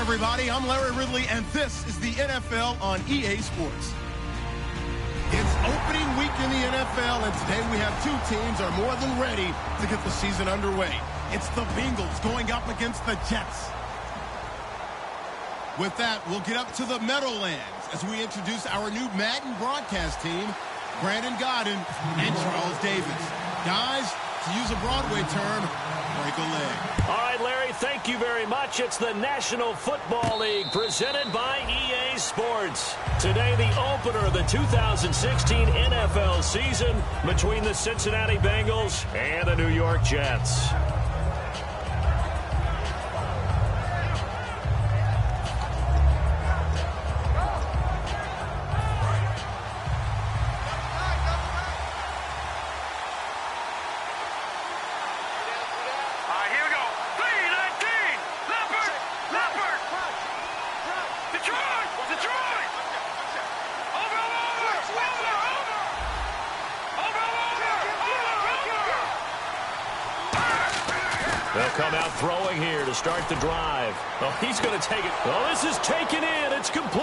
everybody. I'm Larry Ridley, and this is the NFL on EA Sports. It's opening week in the NFL, and today we have two teams are more than ready to get the season underway. It's the Bengals going up against the Jets. With that, we'll get up to the Meadowlands as we introduce our new Madden broadcast team, Brandon Godden and Charles Davis. Guys, to use a Broadway term, break a leg. All right, Larry, thank you very much. It's the National Football League presented by EA Sports. Today, the opener of the 2016 NFL season between the Cincinnati Bengals and the New York Jets. They'll come out throwing here to start the drive. Oh, he's going to take it. Oh, this is taken in. It's complete.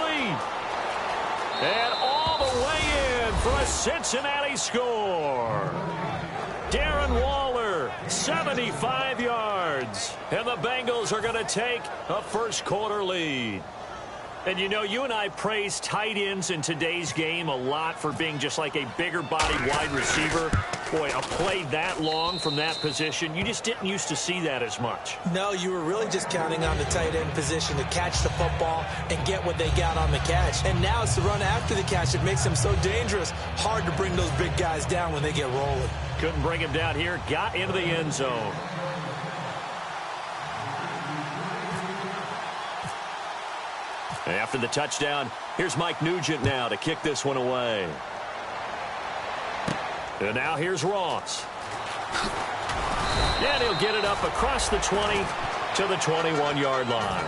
And all the way in for a Cincinnati score. Darren Waller, 75 yards. And the Bengals are going to take a first-quarter lead. And, you know, you and I praise tight ends in today's game a lot for being just like a bigger-bodied wide receiver. Boy, a play that long from that position, you just didn't used to see that as much. No, you were really just counting on the tight end position to catch the football and get what they got on the catch. And now it's the run after the catch that makes them so dangerous. Hard to bring those big guys down when they get rolling. Couldn't bring him down here. Got into the end zone. After the touchdown, here's Mike Nugent now to kick this one away. And now here's Ross. And he'll get it up across the 20 to the 21-yard line.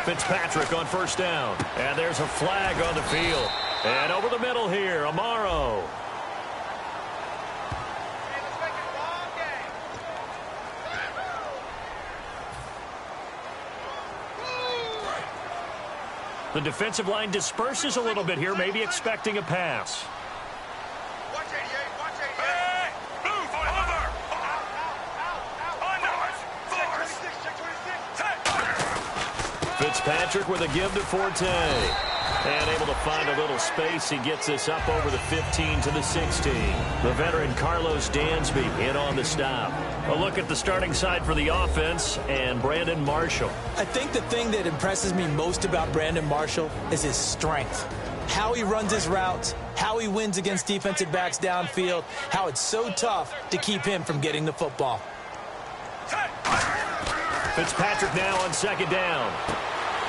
Fitzpatrick on first down. And there's a flag on the field. And over the middle here, Amaro. The defensive line disperses a little bit here, maybe expecting a pass. Watch 88, watch 88. Hey, move, over. Force. Fitzpatrick with a give to Forte. And able to find a little space. He gets this up over the 15 to the 16. The veteran Carlos Dansby in on the stop. A look at the starting side for the offense and Brandon Marshall. I think the thing that impresses me most about Brandon Marshall is his strength. How he runs his routes, how he wins against defensive backs downfield, how it's so tough to keep him from getting the football. Fitzpatrick now on second down.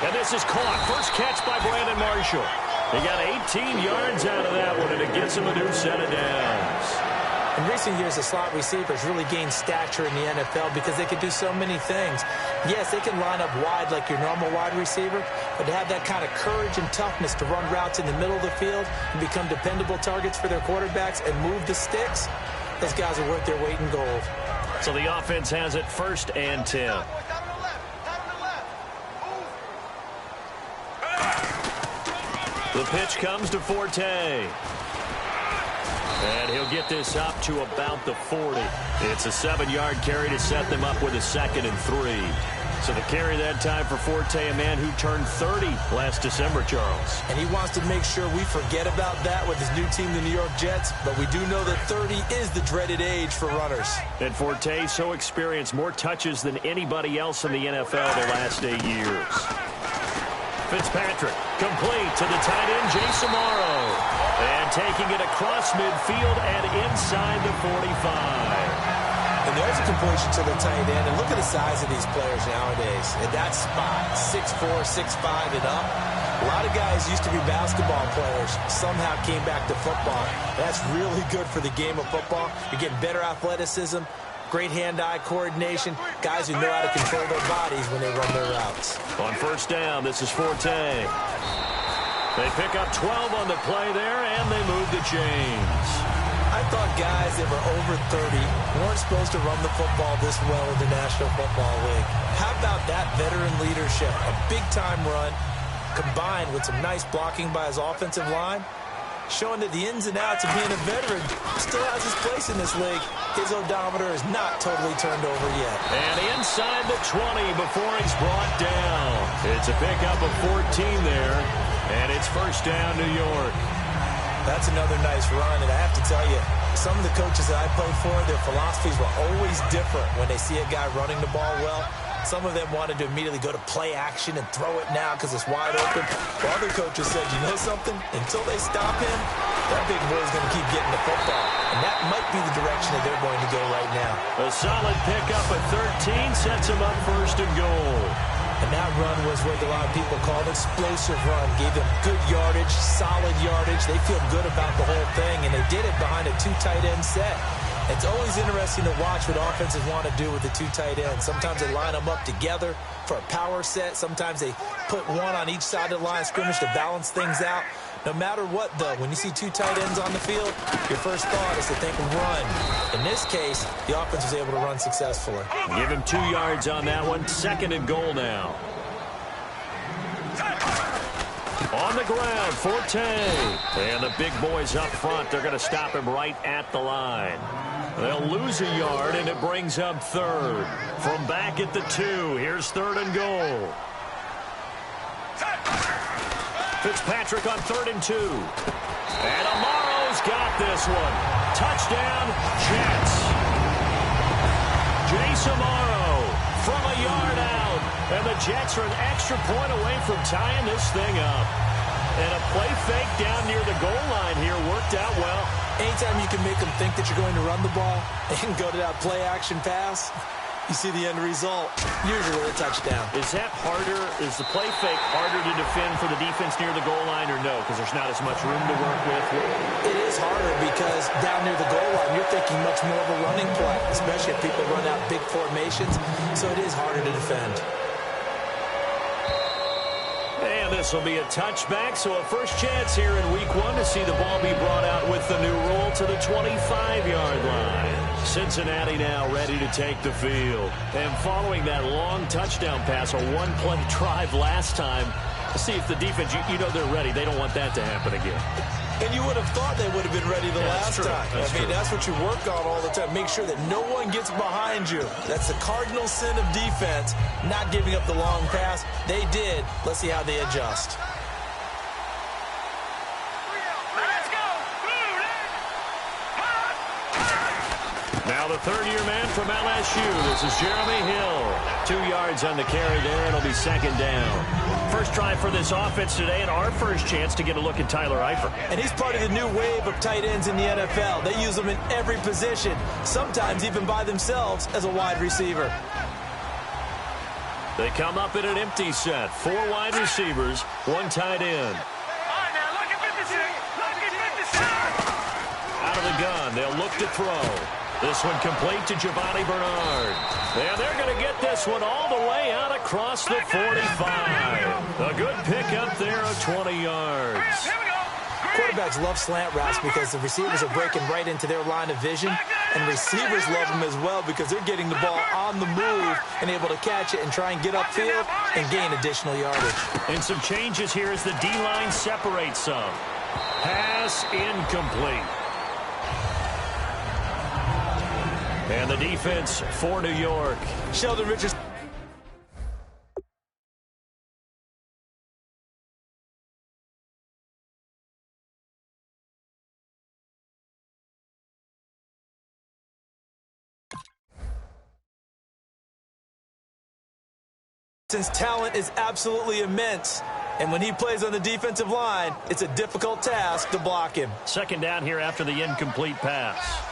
And this is caught. First catch by Brandon Marshall. He got 18 yards out of that one, and it gets him a new set of downs. In recent years, the slot receivers really gained stature in the NFL because they can do so many things. Yes, they can line up wide like your normal wide receiver, but to have that kind of courage and toughness to run routes in the middle of the field and become dependable targets for their quarterbacks and move the sticks, those guys are worth their weight in gold. So the offense has it 1st and 10. The pitch comes to Forte. And he'll get this up to about the 40. It's a 7-yard carry to set them up with a 2nd and 3. So the carry that time for Forte, a man who turned 30 last December, Charles. And he wants to make sure we forget about that with his new team, the New York Jets. But we do know that 30 is the dreaded age for runners. And Forte so experienced, more touches than anybody else in the NFL the last 8 years. Fitzpatrick, complete to the tight end, Jace Amaro. And taking it across midfield and inside the 45. And there's a completion to the tight end. And look at the size of these players nowadays. At that spot, 6'4", 6'5", and up. A lot of guys used to be basketball players, somehow came back to football. That's really good for the game of football. You're getting better athleticism, great hand-eye coordination, guys who know how to control their bodies when they run their routes. On first down, this is Forte. They pick up 12 on the play there, and they move the chains. I thought guys that were over 30 weren't supposed to run the football this well in the National Football League. How about that veteran leadership? A big-time run combined with some nice blocking by his offensive line, showing that the ins and outs of being a veteran still has his place in this league. His odometer is not totally turned over yet. And inside the 20 before he's brought down. It's a pickup of 14 there, and it's first down, New York. That's another nice run, and I have to tell you, some of the coaches that I played for, their philosophies were always different when they see a guy running the ball well. Some of them wanted to immediately go to play action and throw it now because it's wide open. While other coaches said, you know something? Until they stop him, that big boy's going to keep getting the football. And that might be the direction that they're going to go right now. A solid pickup at 13 sets him up first and goal. And that run was what a lot of people called explosive run. Gave them good yardage, solid yardage. They feel good about the whole thing, and they did it behind a two tight end set. It's always interesting to watch what offenses want to do with the two tight ends. Sometimes they line them up together for a power set. Sometimes they put one on each side of the line of scrimmage to balance things out. No matter what, though, when you see two tight ends on the field, your first thought is to think run. In this case, the offense was able to run successfully. Give him 2 yards on that one. Second and goal now. On the ground, Forte. And the big boys up front, they're going to stop him right at the line. They'll lose a yard, and it brings up third. From back at the 2, here's third and goal. Fitzpatrick on 3rd and 2. And Amaro's got this one. Touchdown, Jets. Jace Amaro from a yard out. And the Jets are an extra point away from tying this thing up. And a play fake down near the goal line here worked out well. Anytime you can make them think that you're going to run the ball and go to that play-action pass, you see the end result, usually a touchdown. Is that harder? Is the play fake harder to defend for the defense near the goal line or no? Because there's not as much room to work with. It is harder because down near the goal line, you're thinking much more of a running play, especially if people run out big formations. So it is harder to defend. And this will be a touchback, so a first chance here in week 1 to see the ball be brought out with the new rule to the 25-yard line. Cincinnati now ready to take the field. And following that long touchdown pass, a one-play drive last time, see if the defense, you know they're ready. They don't want that to happen again. And you would have thought they would have been ready the last time. That's what you work on all the time. Make sure that no one gets behind you. That's the cardinal sin of defense, not giving up the long pass. They did. Let's see how they adjust. Now the third-year man from LSU. This is Jeremy Hill. 2 yards on the carry there. It'll be second down. First try for this offense today, and our first chance to get a look at Tyler Eifert. And he's part of the new wave of tight ends in the NFL. They use them in every position, sometimes even by themselves as a wide receiver. They come up in an empty set. 4 wide receivers, 1 tight end. Out of the gun, they'll look to throw. This one complete to Giovanni Bernard. And they're going to get this one all the way out across the 45. A good pickup there of 20 yards. Quarterbacks love slant routes because the receivers are breaking right into their line of vision. And receivers love them as well because they're getting the ball on the move and able to catch it and try and get upfield and gain additional yardage. And some changes here as the D-line separates some. Pass incomplete. And the defense for New York. Sheldon Richardson. His talent is absolutely immense. And when he plays on the defensive line, it's a difficult task to block him. Second down here after the incomplete pass.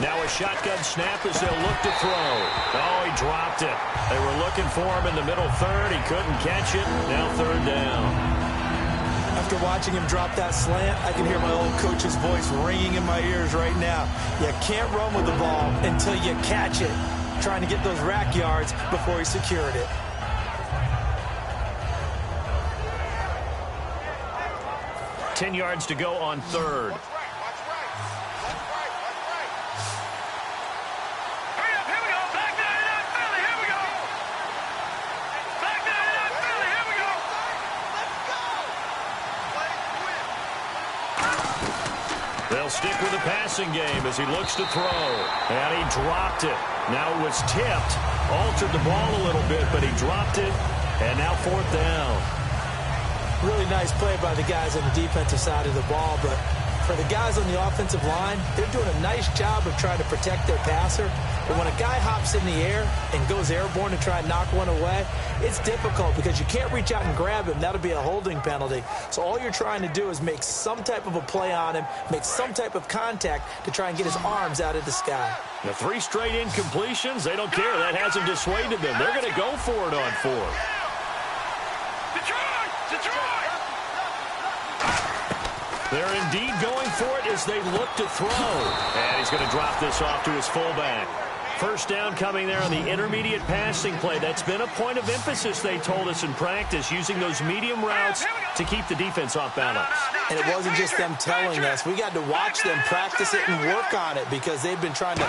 Now a shotgun snap as they'll look to throw. Oh, he dropped it. They were looking for him in the middle third. He couldn't catch it. Now third down. I After watching him drop that slant, I can hear my old coach's voice ringing in my ears right now. You can't run with the ball until you catch it. Trying to get those rack yards before he secured it. Ten yards to go on third. They'll stick with the passing game as he looks to throw. And he dropped it. Now it was tipped. Altered the ball a little bit, but he dropped it. And now fourth down. Really nice play by the guys on the defensive side of the ball, but for the guys on the offensive line, they're doing a nice job of trying to protect their passer. But when a guy hops in the air and goes airborne to try and knock one away, it's difficult because you can't reach out and grab him. That'll be a holding penalty. So all you're trying to do is make some type of a play on him, make some type of contact to try and get his arms out of the sky. The 3 straight incompletions, they don't care. That hasn't dissuaded them. They're going to go for it on fourth. They're indeed going for it as they look to throw. And he's going to drop this off to his fullback. First down coming there on the intermediate passing play. That's been a point of emphasis, they told us in practice, using those medium routes to keep the defense off balance. And it wasn't just them telling us. We got to watch them practice it and work on it because they've been trying to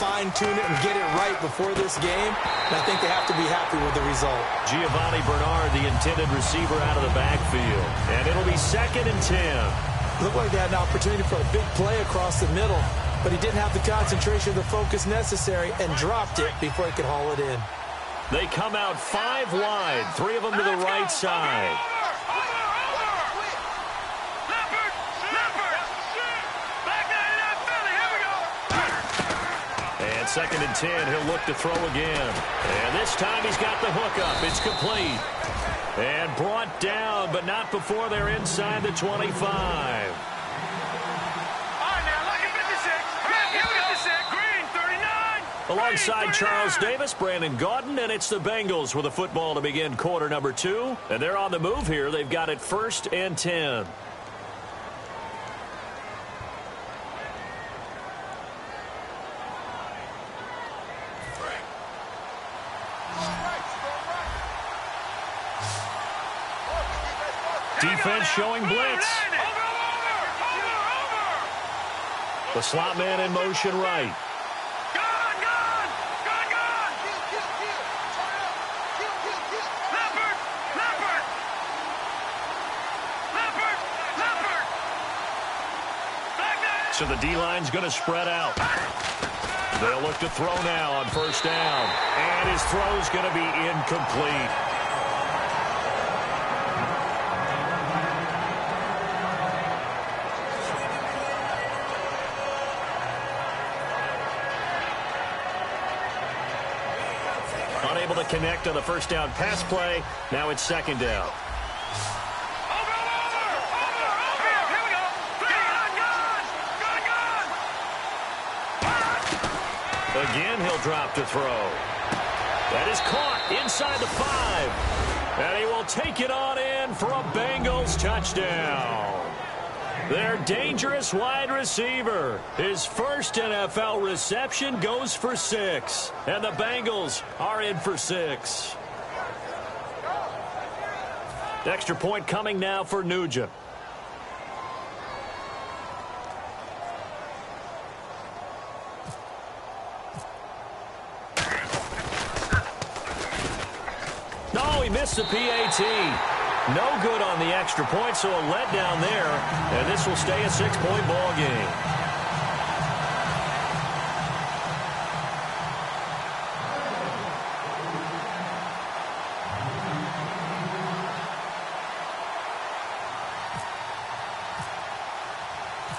fine-tune it and get it right before this game. And I think they have to be happy with the result. Giovanni Bernard, the intended receiver, out of the backfield. And it'll be 2nd and 10. Looked like they had an opportunity for a big play across the middle, but he didn't have the concentration or the focus necessary and dropped it before he could haul it in. They come out 5 wide, 3 of them to the right side. And 2nd and 10, he'll look to throw again. And this time he's got the hook up. It's complete. And brought down, but not before they're inside the 25. Alongside Charles Davis, Brandon Gaudin, and it's the Bengals with the football to begin quarter number 2. And they're on the move here. They've got it 1st and 10. Defense showing blitz. The slot man in motion right. So the D-line's going to spread out. They'll look to throw now on 1st down. And his throw's going to be incomplete. Unable to connect on the 1st down pass play. Now it's 2nd down. Again, he'll drop to throw. That is caught inside the 5. And he will take it on in for a Bengals touchdown. Their dangerous wide receiver. His first NFL reception goes for 6. And the Bengals are in for 6. Extra point coming now for Nugent. He missed the PAT. No good on the extra point, so a letdown there. And this will stay a 6-point ball game.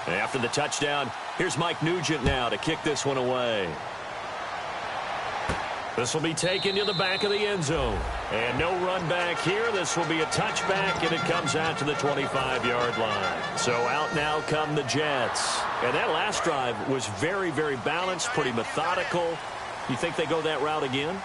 After the touchdown, here's Mike Nugent now to kick this one away. This will be taken to the back of the end zone. And no run back here. This will be a touchback, and it comes out to the 25-yard line. So out now come the Jets. And that last drive was very, very balanced, pretty methodical. You think they go that route again?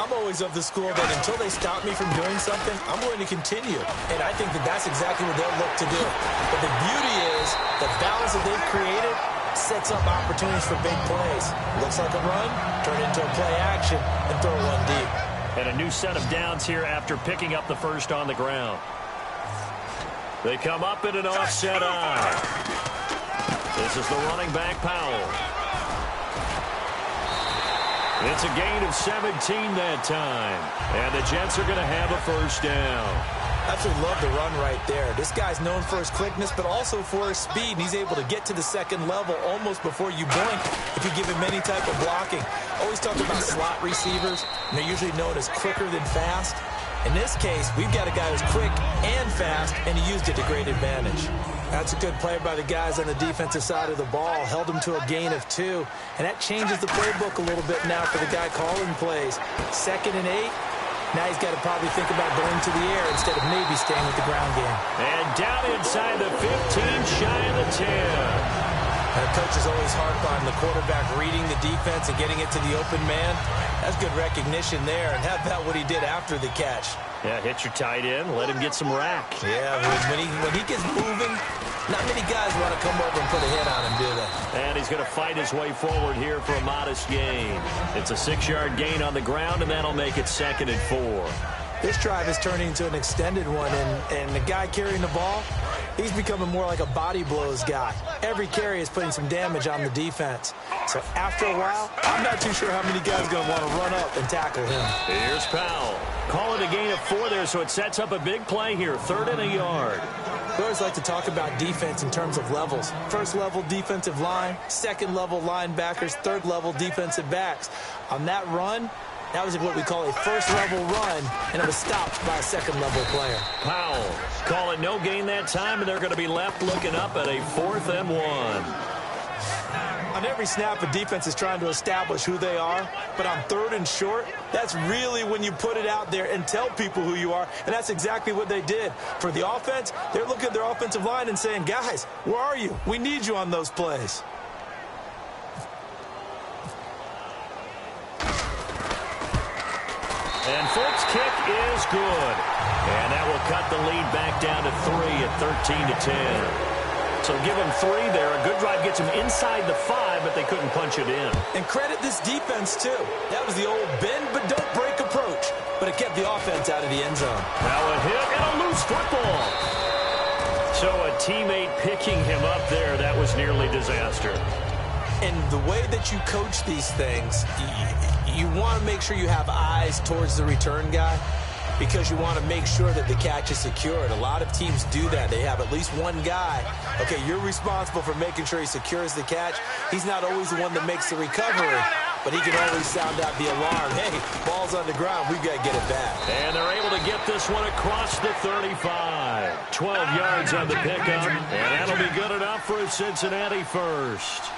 I'm always of the school that until they stop me from doing something, I'm going to continue. And I think that that's exactly what they'll look to do. But the beauty is the balance that they've created sets up opportunities for big plays. Looks like a run, turn it into a play action, and throw one deep. And a new set of downs here after picking up the first on the ground. They come up in an offset eye. This is the running back, Powell. It's a gain of 17 that time. And the Jets are going to have a first down. Absolutely love the run right there. This guy's known for his quickness, but also for his speed. He's able to get to the second level almost before you blink if you give him any type of blocking. Always talk about slot receivers, and they're usually known as quicker than fast. In this case, we've got a guy who's quick and fast, and he used it to great advantage. That's a good play by the guys on the defensive side of the ball. Held him to a gain of 2, and that changes the playbook a little bit now for the guy calling plays. 2nd and 8. Now he's got to probably think about going to the air instead of maybe staying with the ground game. And down inside the 15, shy of the 10. And the coach is always hard on the quarterback reading the defense and getting it to the open man. That's good recognition there. And how about what he did after the catch? Yeah, hit your tight end, let him get some rack. Yeah, when he gets moving, not many guys want to come over and put a hit on him, do they? And he's going to fight his way forward here for a modest gain. It's a 6-yard gain on the ground, and that'll make it 2nd and 4. This drive is turning into an extended one, and the guy carrying the ball, he's becoming more like a body blows guy. Every carry is putting some damage on the defense. So after a while, I'm not too sure how many guys are going to want to run up and tackle him. Here's Powell. Call it a gain of 4 there, so it sets up a big play here. 3rd and a yard. We always like to talk about defense in terms of levels. 1st level defensive line, 2nd level linebackers, 3rd level defensive backs. On that run, that was what we call a 1st level run, and it was stopped by a 2nd level player. Powell. Call it no gain that time, and they're going to be left looking up at a 4th and 1. On every snap, a defense is trying to establish who they are, but on 3rd and short, that's really when you put it out there and tell people who you are, and that's exactly what they did. For the offense, they're looking at their offensive line and saying, guys, where are you? We need you on those plays. And Folk's kick is good. And that will cut the lead back down to 3 at 13 to 10. So give them 3 there. A good drive gets them inside the 5, but they couldn't punch it in. And credit this defense, too. That was the old bend but don't break approach. But it kept the offense out of the end zone. Now a hit and a loose football. So a teammate picking him up there, that was nearly disaster. And the way that you coach these things, you want to make sure you have eyes towards the return guy, because you want to make sure that the catch is secured. A lot of teams do that. They have at least one guy. Okay, you're responsible for making sure he secures the catch. He's not always the one that makes the recovery, but he can always sound out the alarm. Hey, ball's on the ground. We've got to get it back. And they're able to get this one across the 35. 12 yards on the pickup, and that'll be good enough for a Cincinnati first.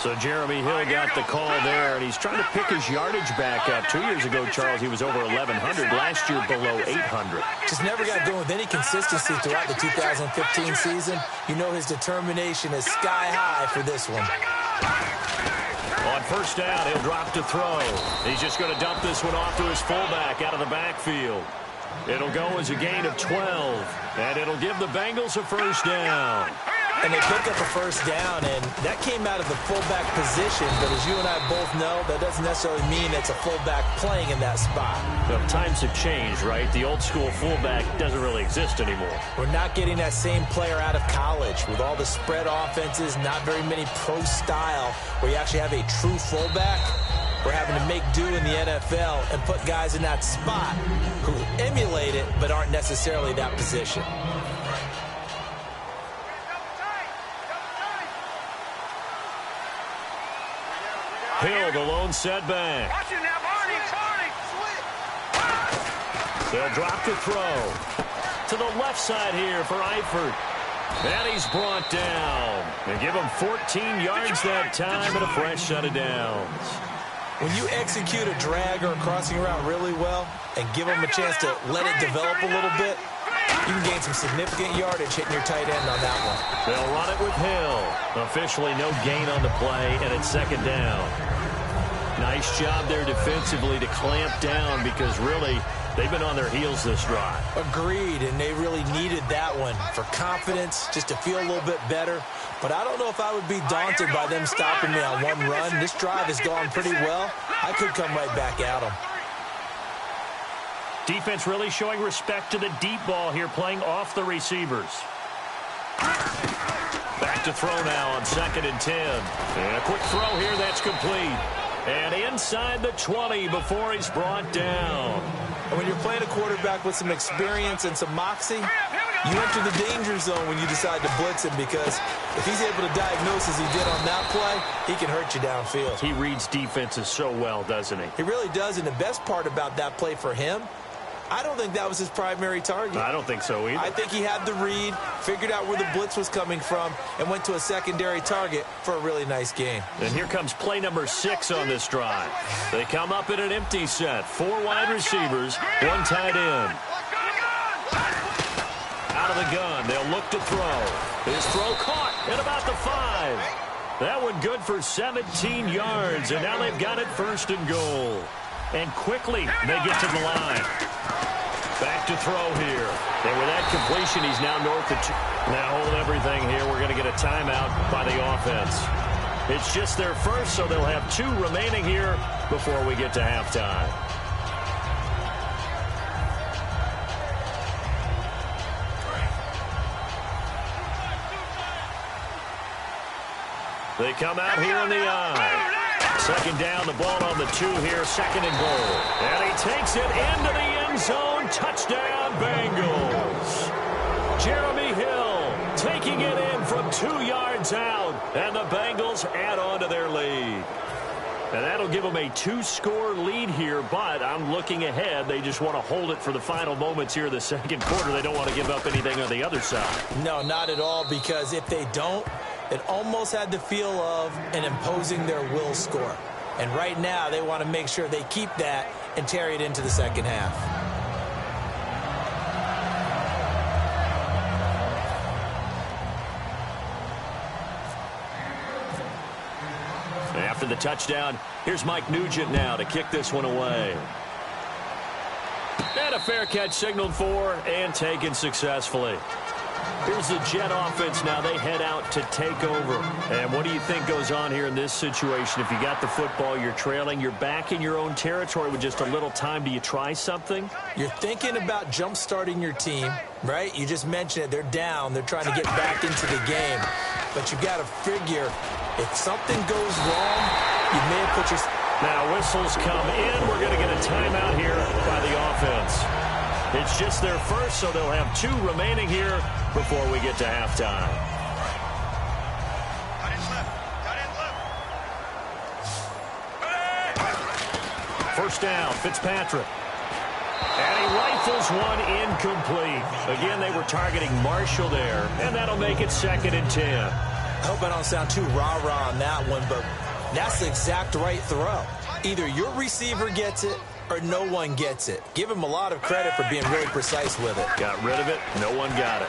So Jeremy Hill got the call there, and he's trying to pick his yardage back up. 2 years ago, Charles, he was over 1,100. Last year, below 800. Just never got going with any consistency throughout the 2015 season. You know his determination is sky high for this one. On first down, he'll drop to throw. He's just going to dump this one off to his fullback out of the backfield. It'll go as a gain of 12, and it'll give the Bengals a first down. And they picked up a first down, and that came out of the fullback position. But as you and I both know, that doesn't necessarily mean it's a fullback playing in that spot. Well, times have changed, right? The old school fullback doesn't really exist anymore. We're not getting that same player out of college. With all the spread offenses, not very many pro style, where you actually have a true fullback. We're having to make do in the NFL and put guys in that spot who emulate it but aren't necessarily that position. Hill, the lone setback. Watch it now, Barney. They'll drop to throw. To the left side here for Eifert. And he's brought down. And give him 14 yards that time and a fresh set of downs. When you execute a drag or a crossing route really well and give them a chance to let it develop a little bit, you can gain some significant yardage hitting your tight end on that one. They'll run it with Hill. Officially no gain on the play, and it's second down. Nice job there defensively to clamp down because really they've been on their heels this drive. Agreed, and they really needed that one for confidence, just to feel a little bit better. But I don't know if I would be daunted by them stopping me on one run. This drive has gone pretty well. I could come right back at them. Defense really showing respect to the deep ball here, playing off the receivers. Back to throw now on 2nd and 10. And a quick throw here, that's complete. And inside the 20 before he's brought down. And when you're playing a quarterback with some experience and some moxie, you enter the danger zone when you decide to blitz him, because if he's able to diagnose as he did on that play, he can hurt you downfield. He reads defenses so well, doesn't he? He really does, and the best part about that play for him, I don't think that was his primary target. I don't think so either. I think he had the read, figured out where the blitz was coming from, and went to a secondary target for a really nice game. And here comes play number 6 on this drive. They come up in an empty set. 4 wide receivers, 1 tight end. Out of the gun, they'll look to throw. His throw caught at about the 5. That one good for 17 yards, and now they've got it 1st and goal. And quickly, they get to the line. Back to throw here. And with that completion, he's now north of 2. Now hold everything here. We're going to get a timeout by the offense. It's just their first, so they'll have 2 remaining here before we get to halftime. They come out here in the eye. 2nd down, the ball on the 2 here, 2nd and goal. And he takes it into the end zone. Touchdown, Bengals. Jeremy Hill taking it in from 2 yards out. And the Bengals add on to their lead. And that'll give them a 2-score lead here, but I'm looking ahead. They just want to hold it for the final moments here in the 2nd quarter. They don't want to give up anything on the other side. No, not at all, because if they don't, it almost had the feel of an imposing their will score. And right now, they want to make sure they keep that and carry it into the 2nd half. After the touchdown, here's Mike Nugent now to kick this one away. And a fair catch signaled for and taken successfully. Here's the Jet offense now. They head out to take over. And what do you think goes on here in this situation? If you got the football, you're trailing, you're back in your own territory with just a little time. Do you try something? You're thinking about jump-starting your team, right? You just mentioned it. They're down. They're trying to get back into the game. But you've got to figure, if something goes wrong, you may have put your... Now whistles come in. We're going to get a timeout here by the offense. It's just their first, so they'll have 2 remaining here before we get to halftime. First down, Fitzpatrick. And he rifles one incomplete. Again, they were targeting Marshall there, and that'll make it 2nd and 10. I hope I don't sound too rah-rah on that one, but that's the exact right throw. Either your receiver gets it or no one gets it. Give him a lot of credit for being really precise with it. Got rid of it. No one got it.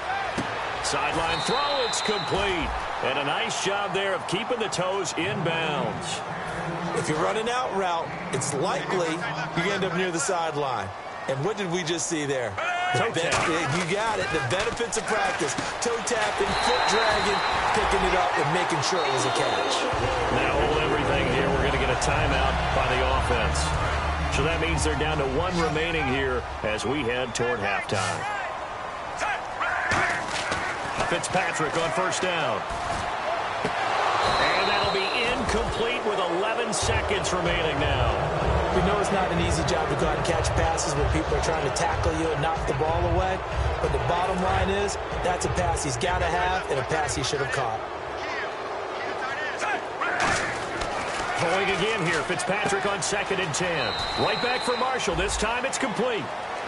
Sideline throw. It's complete. And a nice job there of keeping the toes in bounds. If you're running out route, it's likely you're going to end up near the sideline. And what did we just see there? Toe tap. You got it. The benefits of practice. Toe tapping, foot dragging, picking it up, and making sure it was a catch. Now hold everything here. We're going to get a timeout by the offense. So that means they're down to 1 remaining here as we head toward halftime. Fitzpatrick on first down. And that'll be incomplete with 11 seconds remaining now. We know it's not an easy job to go out and catch passes when people are trying to tackle you and knock the ball away. But the bottom line is, that's a pass he's got to have and a pass he should have caught. Going again here, Fitzpatrick on 2nd and 10. Right back for Marshall. This time it's complete.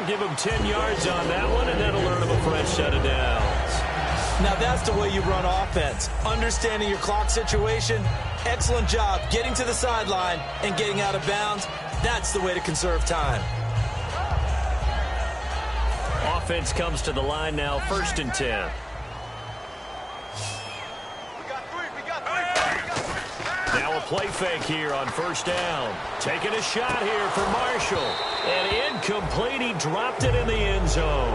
Give him 10 yards on that one, and that'll earn him a fresh set of downs. Now that's the way you run offense. Understanding your clock situation. Excellent job getting to the sideline and getting out of bounds. That's the way to conserve time. Offense comes to the line now, 1st and 10. Now a play fake here on first down. Taking a shot here for Marshall. And incomplete. He dropped it in the end zone.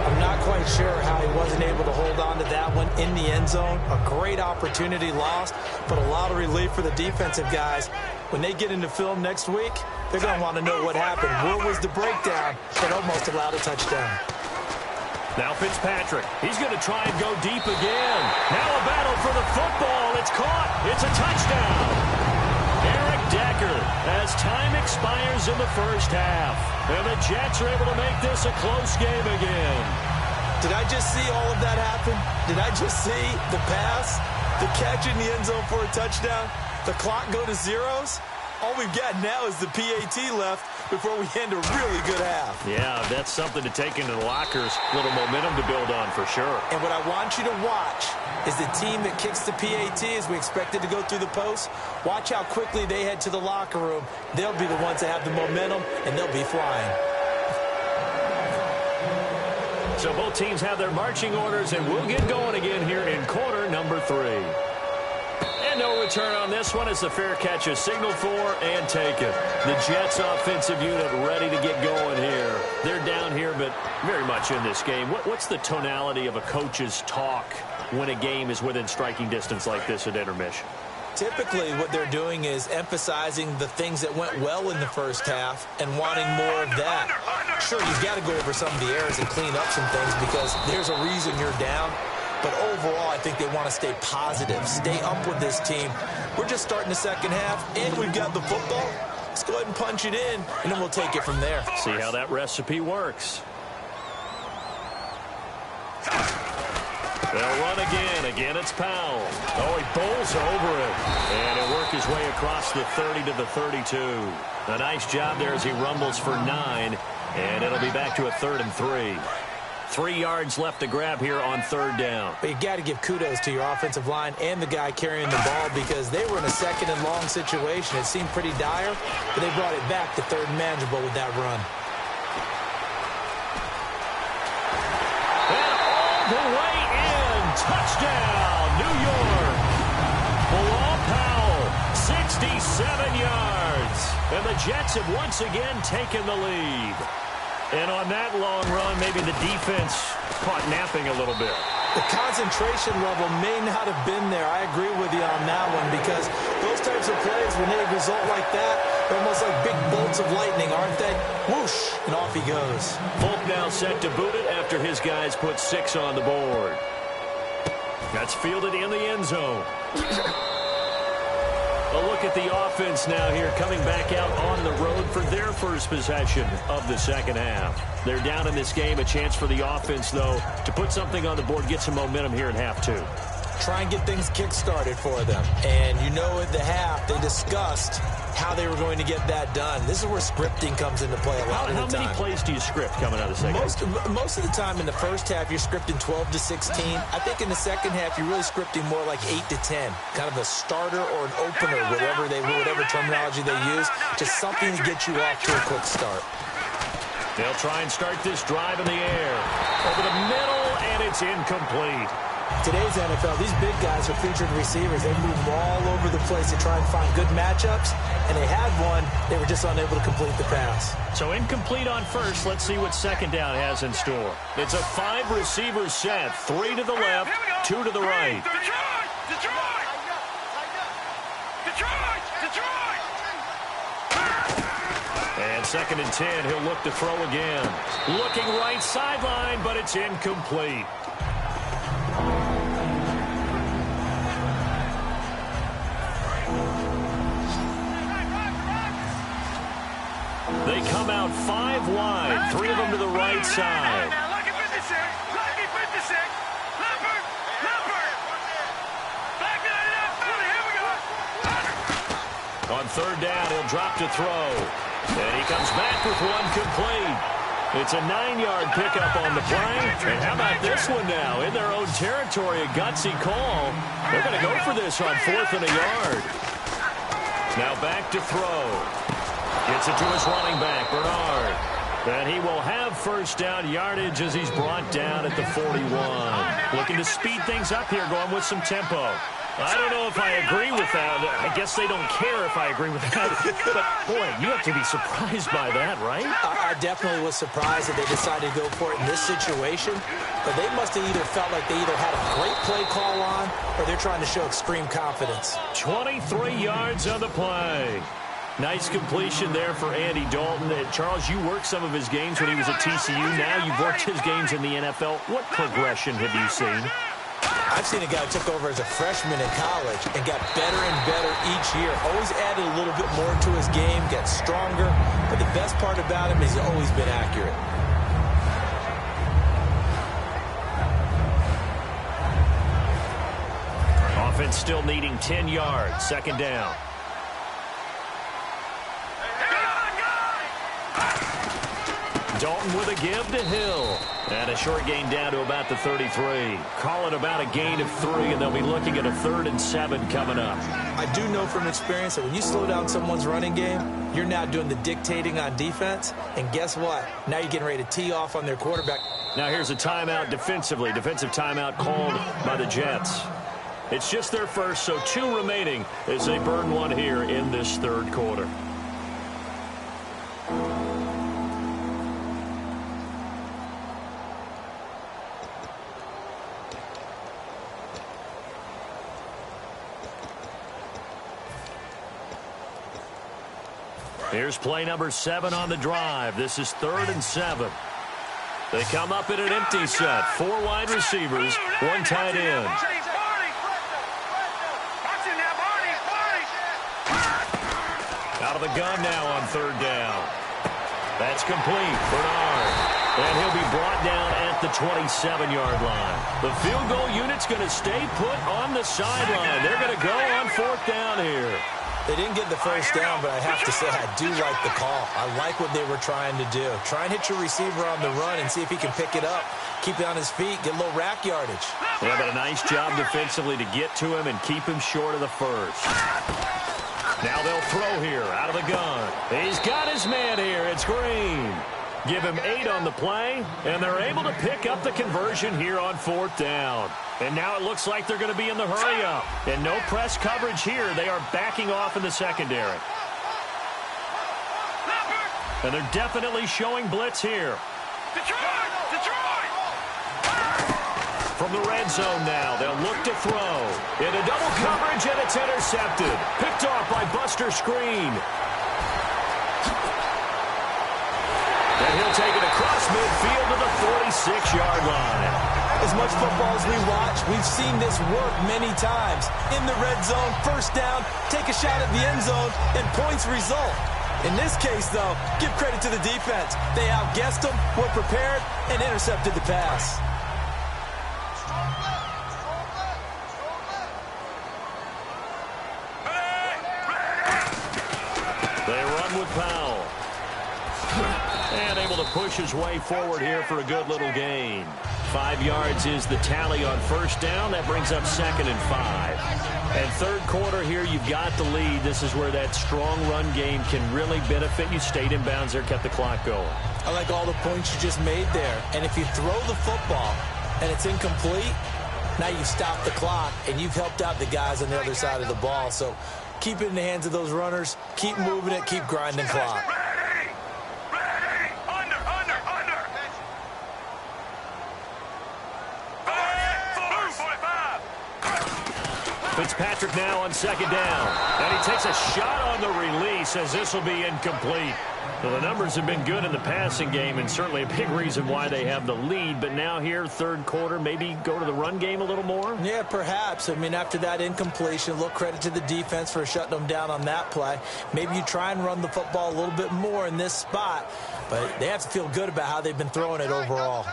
I'm not quite sure how he wasn't able to hold on to that one in the end zone. A great opportunity lost, but a lot of relief for the defensive guys. When they get into film next week, they're going to want to know what happened. Where was the breakdown that almost allowed a touchdown? Now Fitzpatrick. He's going to try and go deep again. Now a battle for the football. It's caught. It's a touchdown. Eric Decker as time expires in the first half. And the Jets are able to make this a close game again. Did I just see all of that happen? Did I just see the pass, the catch in the end zone for a touchdown, the clock go to zeros? All we've got now is the PAT left before we end a really good half. Yeah, that's something to take into the lockers. A little momentum to build on for sure. And what I want you to watch is the team that kicks the PAT as we expect it to go through the post. Watch how quickly they head to the locker room. They'll be the ones that have the momentum, and they'll be flying. So both teams have their marching orders, and we'll get going again here in quarter number 3. And no return on this one as the fair catch is signaled for and taken. The Jets offensive unit ready to get going here. They're down here, but very much in this game. What's the tonality of a coach's talk when a game is within striking distance like this at intermission? Typically, what they're doing is emphasizing the things that went well in the first half and wanting more of that. Sure, you've got to go over some of the errors and clean up some things because there's a reason you're down. But overall, I think they want to stay positive, stay up with this team. We're just starting the second half, and we've got the football. Let's go ahead and punch it in, and then we'll take it from there. See how that recipe works. They'll run again. Again, it's Powell. Oh, he bowls over it. And he'll work his way across the 30 to the 32. A nice job there as he rumbles for 9. And it'll be back to a 3rd and 3. 3 yards left to grab here on 3rd down. But you got to give kudos to your offensive line and the guy carrying the ball because they were in a 2nd and long situation. It seemed pretty dire, but they brought it back to 3rd and manageable with that run. And all the way in. Touchdown, New York. Bilal Powell, 67 yards. And the Jets have once again taken the lead. And on that long run, maybe the defense caught napping a little bit. The concentration level may not have been there. I agree with you on that one because those types of plays, when they result like that, they're almost like big bolts of lightning, aren't they? Whoosh, and off he goes. Folk now set to boot it after his guys put 6 on the board. That's fielded in the end zone. A look at the offense now here, coming back out on the road for their first possession of the second half. They're down in this game. A chance for the offense, though, to put something on the board, get some momentum here in half 2. Try and get things kick-started for them. And you know at the half, they discussed how they were going to get that done. This is where scripting comes into play a lot of the time. How many plays do you script coming out of the second half? Most of the time in the first half, you're scripting 12 to 16. I think in the second half, you're really scripting more like 8 to 10. Kind of a starter or an opener, whatever terminology they use. Just something to get you off to a quick start. They'll try and start this drive in the air. Over the middle, and it's incomplete. Today's NFL, these big guys are featured receivers. They move all over the place to try and find good matchups, and they had one. They were just unable to complete the pass. So incomplete on first. Let's see what second down has in store. It's a 5-receiver set. 3 to the left, 2 to the right. And 2nd and 10, he'll look to throw again. Looking right sideline, but it's incomplete. They come out 5 wide, 3 of them to the right side. On 3rd down, he'll drop to throw. And he comes back with one complete. It's a 9-yard pickup on the play. And how about this one now? In their own territory, a gutsy call. They're going to go for this on 4th and a yard. Now back to throw. Gets it to his running back, Bernard. And he will have first down yardage as he's brought down at the 41. Looking to speed things up here, going with some tempo. I don't know if I agree with that. I guess they don't care if I agree with that. But, boy, you have to be surprised by that, right? I definitely was surprised that they decided to go for it in this situation. But they must have either felt like they either had a great play call on or they're trying to show extreme confidence. 23 yards on the play. Nice completion there for Andy Dalton. Charles, you worked some of his games when he was at TCU. Now you've worked his games in the NFL. What progression have you seen? I've seen a guy who took over as a freshman in college and got better and better each year. Always added a little bit more to his game, got stronger. But the best part about him is he's always been accurate. Offense still needing 10 yards. Second down. Dalton with a give to Hill. And a short gain down to about the 33. Call it about a gain of 3, and they'll be looking at a 3rd and 7 coming up. I do know from experience that when you slow down someone's running game, you're now doing the dictating on defense. And guess what? Now you're getting ready to tee off on their quarterback. Now here's a timeout defensively. Defensive timeout called by the Jets. It's just their first, so 2 remaining as they burn one here in this 3rd quarter. Here's play number 7 on the drive. This is 3rd and 7. They come up in an empty set. 4 wide receivers, 1 tight end. Out of the gun now on 3rd down. That's complete. Bernard. And he'll be brought down at the 27-yard line. The field goal unit's going to stay put on the sideline. They're going to go on 4th down here. They didn't get the first down, but I have to say I do like the call. I like what they were trying to do. Try and hit your receiver on the run and see if he can pick it up. Keep it on his feet, get a little rack yardage. Yeah, but a nice job defensively to get to him and keep him short of the first. Now they'll throw here out of the gun. He's got his man here. It's Green. Give him 8 on the play, and they're able to pick up the conversion here on 4th down. And now it looks like they're going to be in the hurry-up. And no press coverage here. They are backing off in the secondary. And they're definitely showing blitz here. From the red zone now, they'll look to throw. In a double coverage, and it's intercepted. Picked off by Buster Screen. And he'll take it across midfield to the 46-yard line. As much football as we watch, we've seen this work many times. In the red zone, first down, take a shot at the end zone, and points result. In this case, though, give credit to the defense. They outguessed them, were prepared, and intercepted the pass. They run with Powell. And able to push his way forward here for a good little gain. 5 yards is the tally on first down. That brings up 2nd and 5. And 3rd quarter here, you've got the lead. This is where that strong run game can really benefit you. Stayed in bounds there, kept the clock going. I like all the points you just made there. And if you throw the football and it's incomplete, now you've stopped the clock and you've helped out the guys on the other side of the ball. So keep it in the hands of those runners. Keep moving it. Keep grinding clock. Fitzpatrick now on 2nd down. And he takes a shot on the release as this will be incomplete. Well, the numbers have been good in the passing game and certainly a big reason why they have the lead. But now here, 3rd quarter, maybe go to the run game a little more? Yeah, perhaps. I mean, after that incompletion, a little credit to the defense for shutting them down on that play. Maybe you try and run the football a little bit more in this spot. But they have to feel good about how they've been throwing it overall.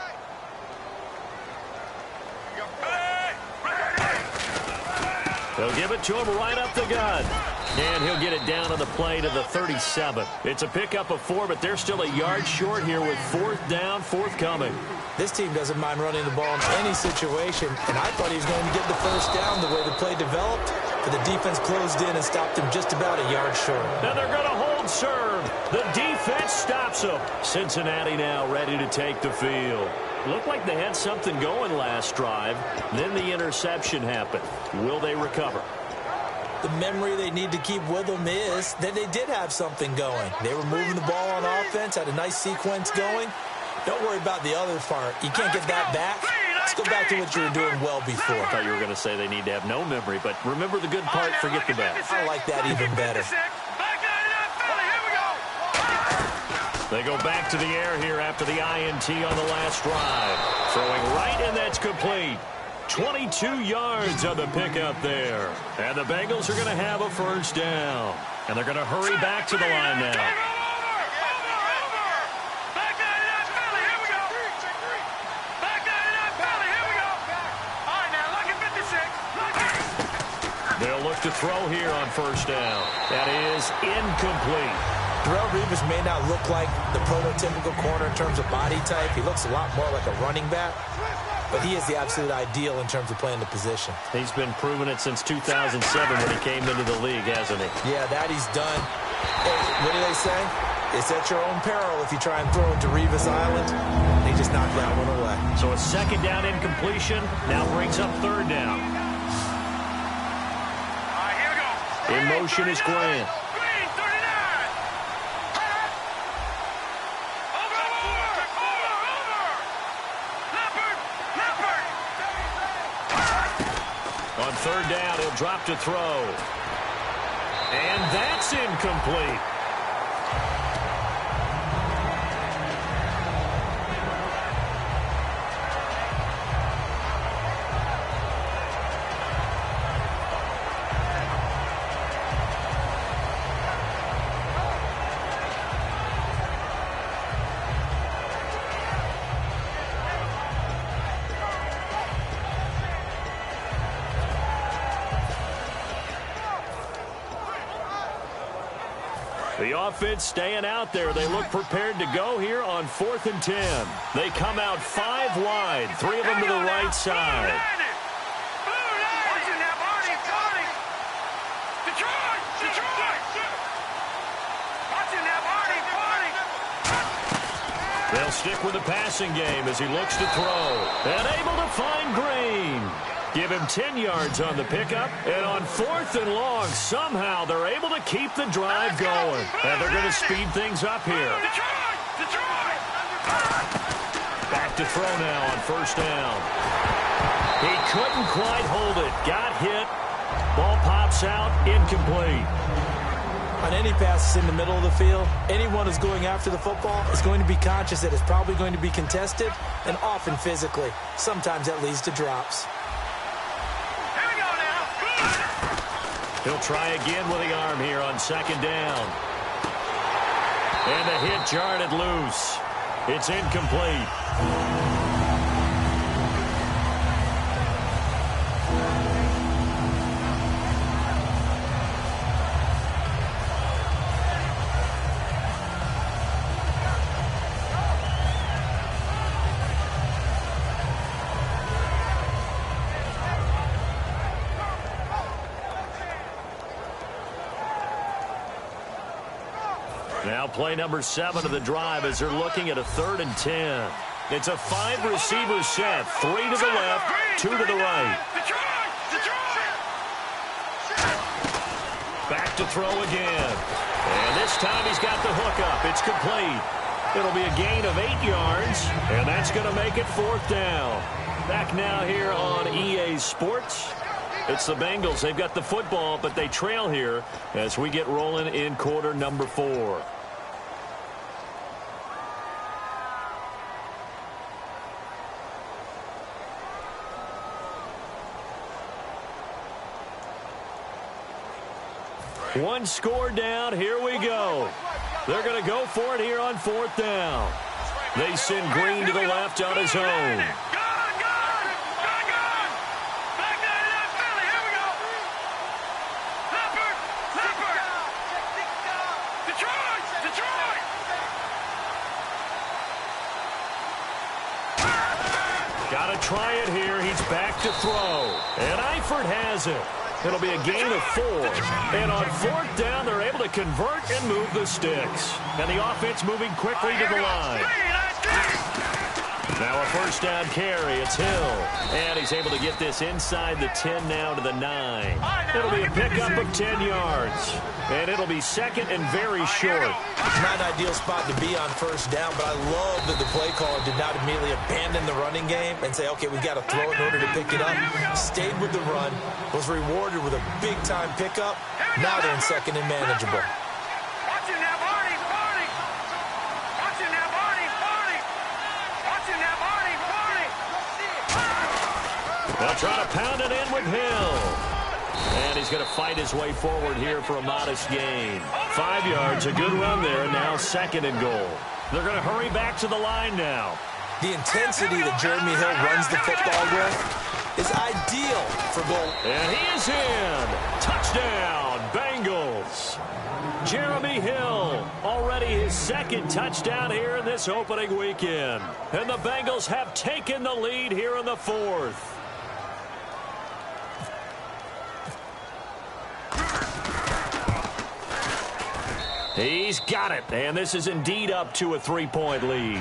They'll give it to him right up the gut. And he'll get it down on the play to the 37. It's a pickup of 4, but they're still a yard short here with 4th down, forthcoming. This team doesn't mind running the ball in any situation, and I thought he was going to get the first down the way the play developed, but the defense closed in and stopped him just about a yard short. And they're going to hold serve. The defense stops him. Cincinnati now ready to take the field. Looked like they had something going last drive. Then the interception happened. Will they recover? The memory they need to keep with them is that they did have something going. They were moving the ball on offense, had a nice sequence going. Don't worry about the other part. You can't get that back. Let's go back to what you were doing well before. I thought you were going to say they need to have no memory, but remember the good part, forget the bad. I like that even better. They go back to the air here after the INT on the last drive. Throwing right, and that's complete. 22 yards on the pickup there. And the Bengals are going to have a first down. And they're going to hurry back to the line now. They'll look to throw here on first down. That is incomplete. Darrelle Revis may not look like the prototypical corner in terms of body type. He looks a lot more like a running back. But he is the absolute ideal in terms of playing the position. He's been proving it since 2007 when he came into the league, hasn't he? Yeah, that he's done. Hey, what do they say? It's at your own peril if you try and throw it to Revis Island. He just knocked that one away. So a second down incompletion now brings up third down. In motion is Grant. On third down, he'll drop to throw. And that's incomplete. The offense staying out there. They look prepared to go here on 4th and 10. They come out 5 wide, 3 of them to the right side. They'll stick with the passing game as he looks to throw. And able to find Green. Give him 10 yards on the pickup. And on 4th and long, somehow they're able to keep the drive going. And they're going to speed things up here. Back to throw now on first down. He couldn't quite hold it. Got hit. Ball pops out. Incomplete. On any passes in the middle of the field, anyone who's going after the football is going to be conscious that it's probably going to be contested, and often physically. Sometimes that leads to drops. He'll try again with the arm here on second down. And the hit jarred loose. It's incomplete. Now play number 7 of the drive as they're looking at a 3rd and 10. It's a 5-receiver set. 3 to the left, 2 to the right. Back to throw again. And this time he's got the hook up. It's complete. It'll be a gain of 8 yards, and that's going to make it 4th down. Back now here on EA Sports. It's the Bengals. They've got the football, but they trail here as we get rolling in quarter number 4. One score down. Here we go. They're going to go for it here on 4th down. They send Green to the left on his own. Got to try it here. He's back to throw. And Eifert has it. It'll be a gain of 4. And on 4th down, they're able to convert and move the sticks. And the offense moving quickly to the line. Now a first down carry. It's Hill. And he's able to get this inside the 10 now to the 9. It'll be a pickup of 10 yards. And it'll be second and very short. It's not an ideal spot to be on first down, but I love that the play caller did not immediately abandon the running game and say, okay, we've got to throw it in order to pick it up. Stayed with the run, was rewarded with a big-time pickup. Now they're in second and manageable. They'll try to pound it in with Hill. And he's going to fight his way forward here for a modest gain. 5 yards, a good run there, and now second and goal. They're going to hurry back to the line now. The intensity that Jeremy Hill runs the football with is ideal for goal. And he is in. Touchdown, Bengals. Jeremy Hill, already his second touchdown here in this opening weekend. And the Bengals have taken the lead here in the fourth. He's got it, and this is indeed up to a 3-point lead.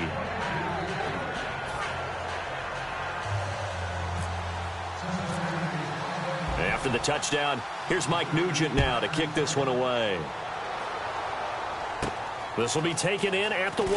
After the touchdown, here's Mike Nugent now to kick this one away. This will be taken in at the 1.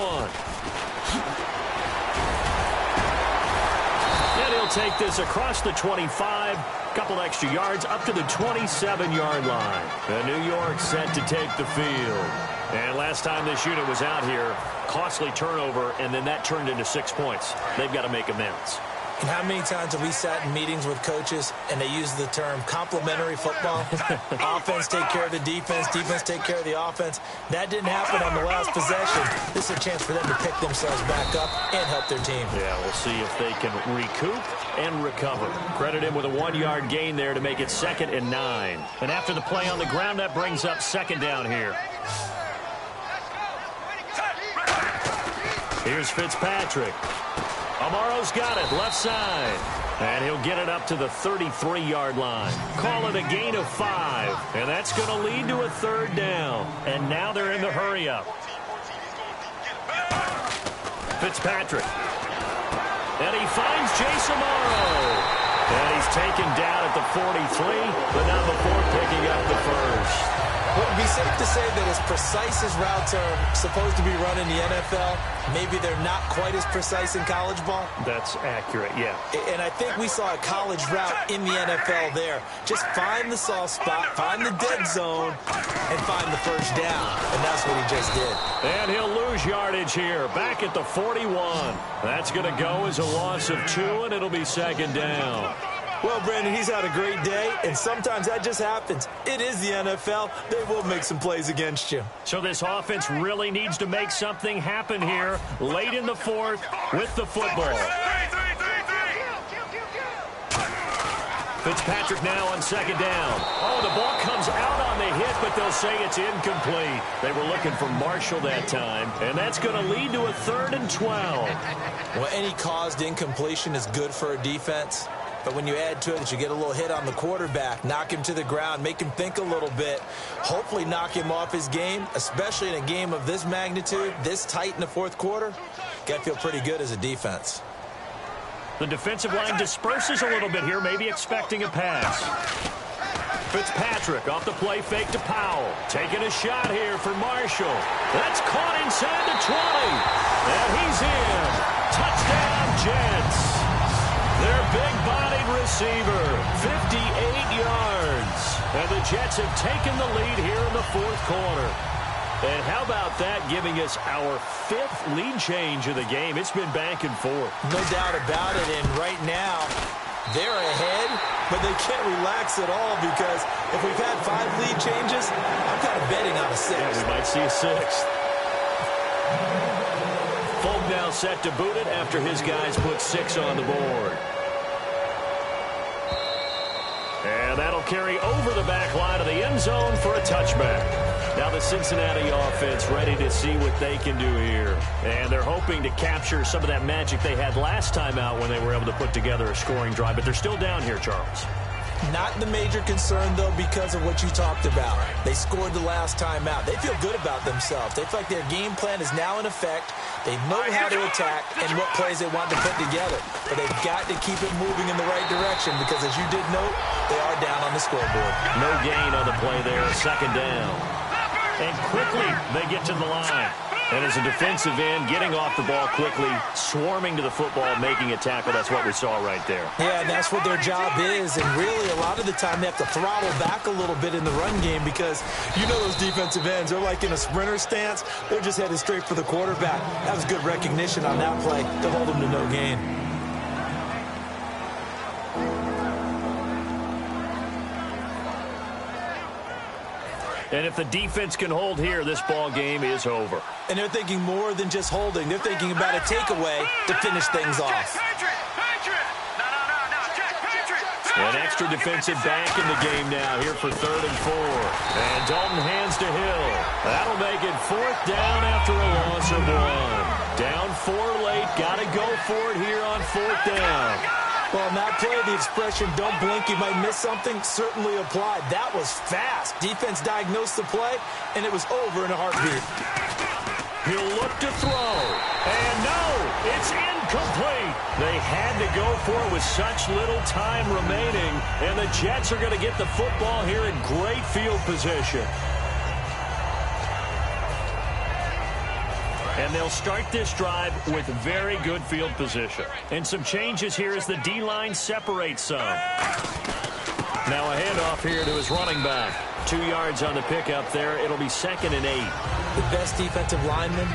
And he'll take this across the 25. Couple extra yards up to the 27-yard line. The New York set to take the field. And last time this unit was out here, costly turnover, and then that turned into 6 points. They've got to make amends. And how many times have we sat in meetings with coaches and they use the term complementary football? Offense take care of the defense, defense take care of the offense. That didn't happen on the last possession. This is a chance for them to pick themselves back up and help their team. Yeah, we'll see if they can recoup and recover. Credit him with a 1-yard gain there to make it second and 9. And after the play on the ground, that brings up second down here. Here's Fitzpatrick. Amaro's got it, left side. And he'll get it up to the 33-yard line. Call it a gain of 5. And that's going to lead to a third down. And now they're in the hurry-up. Fitzpatrick. And he finds Jace Amaro. And he's taken down at the 43, but not before picking up the first. Would it be safe to say that as precise as routes are supposed to be run in the NFL, maybe they're not quite as precise in college ball? That's accurate, yeah. And I think we saw a college route in the NFL there. Just find the soft spot, find the dead zone, and find the first down. And that's what he just did. And he'll lose yardage here, back at the 41. That's going to go as a loss of 2, and it'll be second down. Well, Brandon, he's had a great day, and sometimes that just happens. It is the NFL. They will make some plays against you. So this offense really needs to make something happen here late in the fourth with the football. Fitzpatrick now on second down. Oh, the ball comes out on the hit, but they'll say it's incomplete. They were looking for Marshall that time, and that's going to lead to a 3rd and 12. Well, any caused incompletion is good for a defense. But when you add to it that you get a little hit on the quarterback, knock him to the ground, make him think a little bit, hopefully knock him off his game, especially in a game of this magnitude, this tight in the fourth quarter, got to feel pretty good as a defense. The defensive line disperses a little bit here, maybe expecting a pass. Fitzpatrick off the play fake to Powell. Taking a shot here for Marshall. That's caught inside the 20. And he's in. Touchdown, Jets. Their big-bodied receiver, 58 yards. And the Jets have taken the lead here in the fourth quarter. And how about that giving us our 5th lead change of the game? It's been back and forth. No doubt about it. And right now, they're ahead, but they can't relax at all because if we've had 5 lead changes, I'm kind of betting on a 6th. Yeah, we might see a 6th. Folk now set to boot it after his guys put 6 on the board. And that'll carry over the back line of the end zone for a touchback. Now the Cincinnati offense ready to see what they can do here. And they're hoping to capture some of that magic they had last time out when they were able to put together a scoring drive. But they're still down here, Charles. Not the major concern, though, because of what you talked about. They scored the last time out. They feel good about themselves. They feel like their game plan is now in effect. They know how to attack and what plays they want to put together. But they've got to keep it moving in the right direction because, as you did note, they are down on the scoreboard. No gain on the play there, second down. And quickly they get to the line. And as a defensive end, getting off the ball quickly, swarming to the football, making a tackle, that's what we saw right there. Yeah, and that's what their job is. And really, a lot of the time, they have to throttle back a little bit in the run game because you know those defensive ends, they're like in a sprinter stance. They're just headed straight for the quarterback. That was good recognition on that play to hold them to no gain. And if the defense can hold here, this ball game is over. And they're thinking more than just holding. They're thinking about a takeaway to finish things off. An extra defensive back in the game now here for 3rd and 4. And Dalton hands to Hill. That'll make it 4th down after a loss of 1. Down 4 late. Got to go for it here on 4th down. Well, in that play, the expression, don't blink, you might miss something, certainly applied. That was fast. Defense diagnosed the play, and it was over in a heartbeat. He'll look to throw. And no, it's incomplete. They had to go for it with such little time remaining, and the Jets are going to get the football here in great field position. And they'll start this drive with very good field position. And some changes here as the D-line separates some. Now a handoff here to his running back. 2 yards on the pickup there. It'll be 2nd and 8. The best defensive linemen,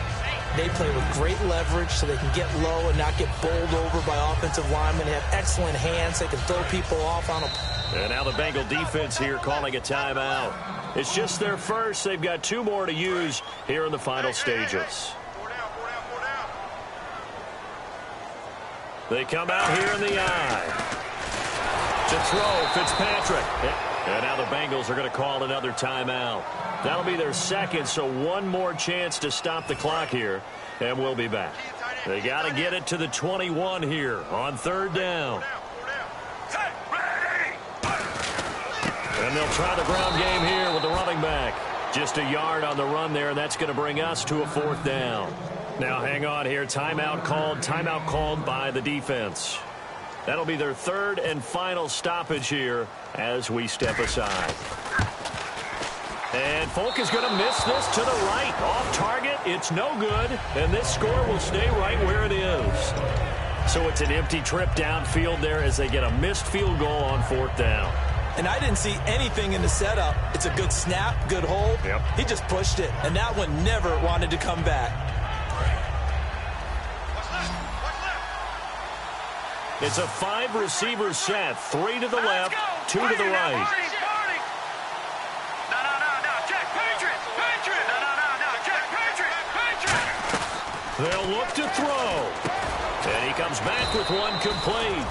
they play with great leverage so they can get low and not get bowled over by offensive linemen. They have excellent hands. They can throw people off on them. And now the Bengal defense here calling a timeout. It's just their first. They've got 2 more to use here in the final stages. They come out here in the eye. To throw, Fitzpatrick. And now the Bengals are going to call another timeout. That'll be their 2nd, so 1 more chance to stop the clock here, and we'll be back. They got to get it to the 21 here on 3rd down. And they'll try the ground game here with the running back. Just a yard on the run there, and that's going to bring us to a 4th down. Now hang on here. Timeout called by the defense. That'll be their 3rd and final stoppage here as we step aside. And Folk is going to miss this to the right. Off target, it's no good, and this score will stay right where it is. So it's an empty trip downfield there as they get a missed field goal on 4th down. And I didn't see anything in the setup. It's a good snap, good hold. Yep. He just pushed it, and that one never wanted to come back. It's a 5-receiver set. 3 to the left, 2 to the right. They'll look to throw. And he comes back with one complete.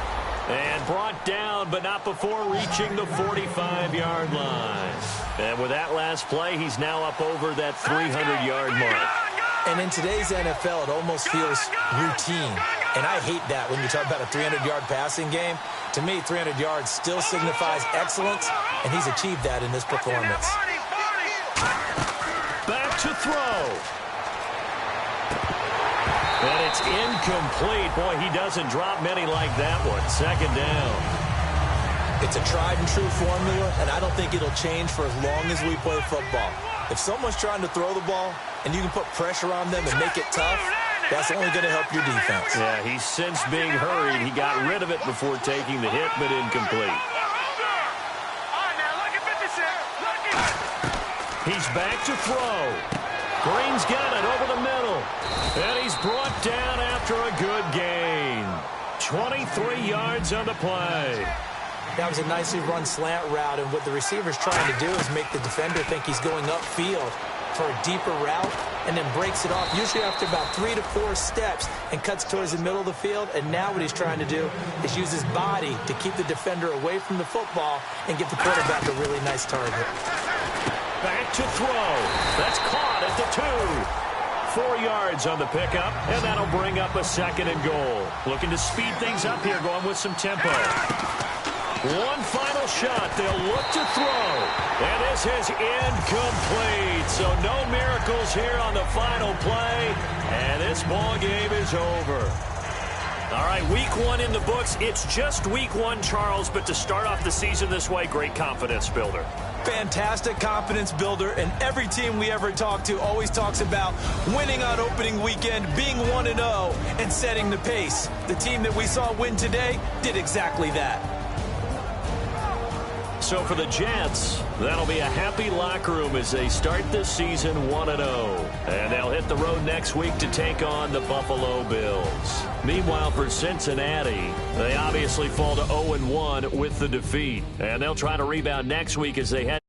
And brought down, but not before reaching the 45-yard line. And with that last play, he's now up over that 300-yard mark. And in today's NFL, it almost feels routine. And I hate that when you talk about a 300-yard passing game. To me, 300 yards still signifies excellence, and he's achieved that in this performance. Back to throw. And it's incomplete. Boy, he doesn't drop many like that one. 2nd down. It's a tried-and-true formula, and I don't think it'll change for as long as we play football. If someone's trying to throw the ball and you can put pressure on them and make it tough, that's only going to help your defense. Yeah, he's since being hurried. He got rid of it before taking the hit, but incomplete. He's back to throw. Green's got it over the middle. And he's brought down after a good gain. 23 yards on the play. That was a nicely run slant route, and what the receiver's trying to do is make the defender think he's going upfield for a deeper route, and then breaks it off, usually after about 3 to 4 steps, and cuts towards the middle of the field. And now what he's trying to do is use his body to keep the defender away from the football and give the quarterback a really nice target. Back to throw. That's caught at the 2. 4 yards on the pickup, and that'll bring up a 2nd and goal. Looking to speed things up here, going with some tempo. One final shot. They'll look to throw. And this is incomplete. So no miracles here on the final play. And this ball game is over. All right, week one in the books. It's just week one, Charles, but to start off the season this way, great confidence builder. Fantastic confidence builder, and every team we ever talk to always talks about winning on opening weekend, being 1-0, and setting the pace. The team that we saw win today did exactly that. So for the Jets, that'll be a happy locker room as they start this season 1-0. And they'll hit the road next week to take on the Buffalo Bills. Meanwhile, for Cincinnati, they obviously fall to 0-1 with the defeat. And they'll try to rebound next week as they head